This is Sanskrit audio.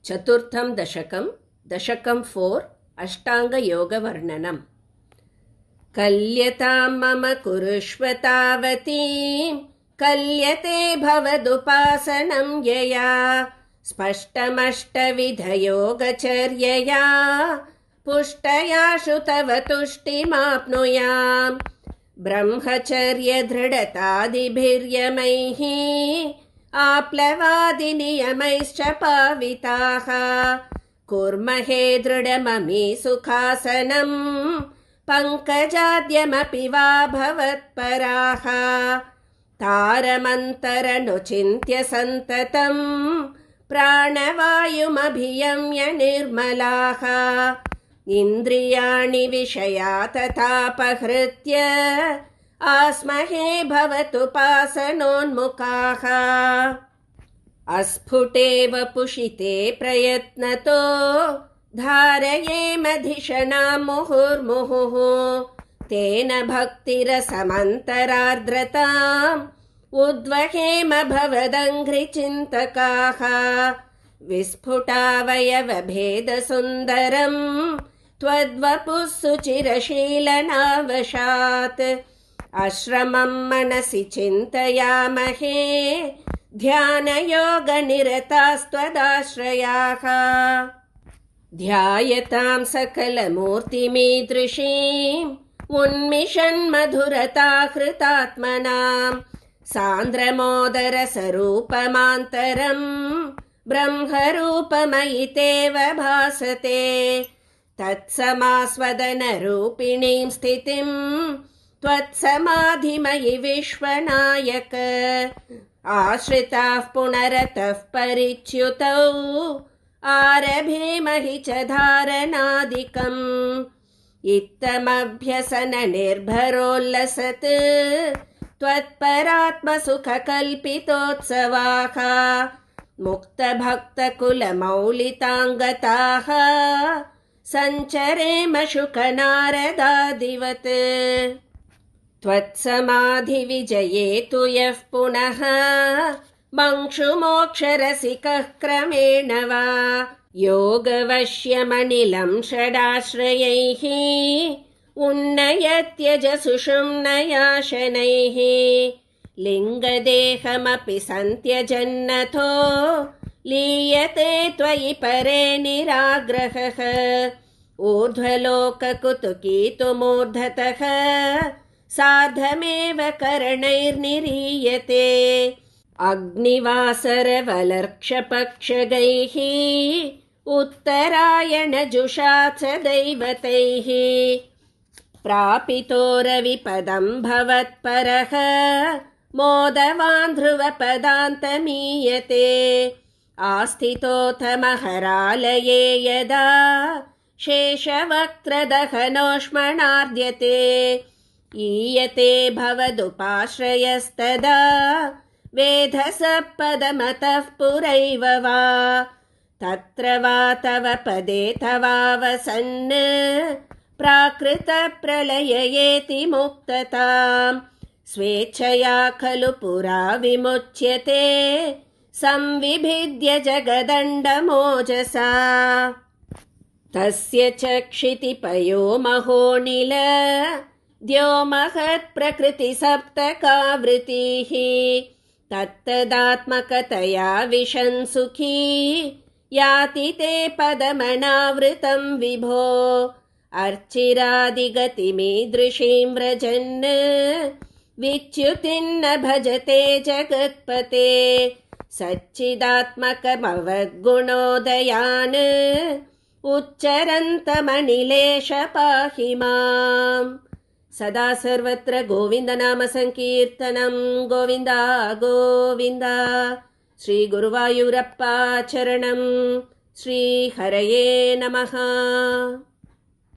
चतुर्थं दशकं दशकं 4 अष्टाङ्गयोगवर्णनम्। कल्यतां मम कुरुष्व तावतीं कल्यते भवदुपासनं यया स्पष्टमष्टविधयोगचर्यया पुष्टया श्रुतव तुष्टिमाप्नुयाम्। ब्रह्मचर्यदृढतादिभिर्यमैः आप्लवादिनियमैश्च पाविताः कुर्महे दृढममी सुखासनं पङ्कजाद्यमपि वा भवत्पराः तारमन्तरनुचिन्त्य सन्ततं प्राणवायुमभियम्य निर्मलाः इन्द्रियाणि विषया तथापहृत्य आस्महे भवतुपासनोन्मुखाः अस्फुटेव पुषिते प्रयत्नतो धारयेमधिषणां मुहुर्मुहुः तेन भक्तिरसमन्तरार्द्रताम् उद्वहेम भवदङ्घ्रिचिन्तकाः विस्फुटावयवभेदसुन्दरम् त्वद्वपुः सुचिरशीलनावशात् आश्रमं मनसि चिन्तयामहे ध्यानयोगनिरतास्त्वदाश्रयाः ध्यायतां सकलमूर्तिमीदृशीम् उन्मिषन्मधुरताहृतात्मनां सान्द्रमोदरसरूपमान्तरं ब्रह्मरूपमयि तेव भासते तत्समास्वदनरूपिणीं स्थितिं त्वत्समाधिमयि विश्वनायक आश्रिताः पुनरतः परिच्युतौ आरभेमहि च धारणादिकम् इत्थमभ्यसननिर्भरोल्लसत् त्वत्परात्मसुखकल्पितोत्सवाः मुक्तभक्तकुलमौलिताङ्गताः सञ्चरेम शुकनारदादिवत् त्वत्समाधिविजये तु यः पुनः मंक्षुमोक्षरसिकः क्रमेण वा योगवश्यमनिलं षडाश्रयैः उन्नयत्यजसुषुम्नयाशनैः लिङ्गदेहमपि सन्त्यजन्नथो लीयते त्वयि परे निराग्रहः ऊर्ध्वलोककुतुकीतुमूर्धतः सार्धमेव करणैर्निरीयते अग्निवासरवलर्क्षपक्षगैः उत्तरायणजुषात् दैवतैः प्रापितोरविपदं भवत्परः मोदवान् ध्रुवपदान्तमीयते आस्थितोऽथ महरालये यदा शेषवक्त्रदहनोष्मणार्द्यते ईयते भवदुपाश्रयस्तदा वेधसपदमतः पुरैव वा तत्र वा तव पदे तवावसन् प्राकृतप्रलययेति मुक्तताम् स्वेच्छया खलु पुरा विमुच्यते संविभिद्य जगदण्डमोजसा तस्य च क्षितिपयो महोनिल द्योमहत्प्रकृतिसप्तकावृतिः तत्तदात्मकतया विशन् सुखी याति ते पदमनावृतं विभो अर्चिरादिगतिमीदृशीं व्रजन् विच्युतिन्न भजते जगत्पते सच्चिदात्मकमवद्गुणोदयान् उच्चरन्तमनिलेश पाहि माम् सदा सर्वत्र गोविन्दनाम संकीर्तनं गोविन्द गोविन्द श्री गुरुवायूरप्पा चरणं श्री हरये नमः।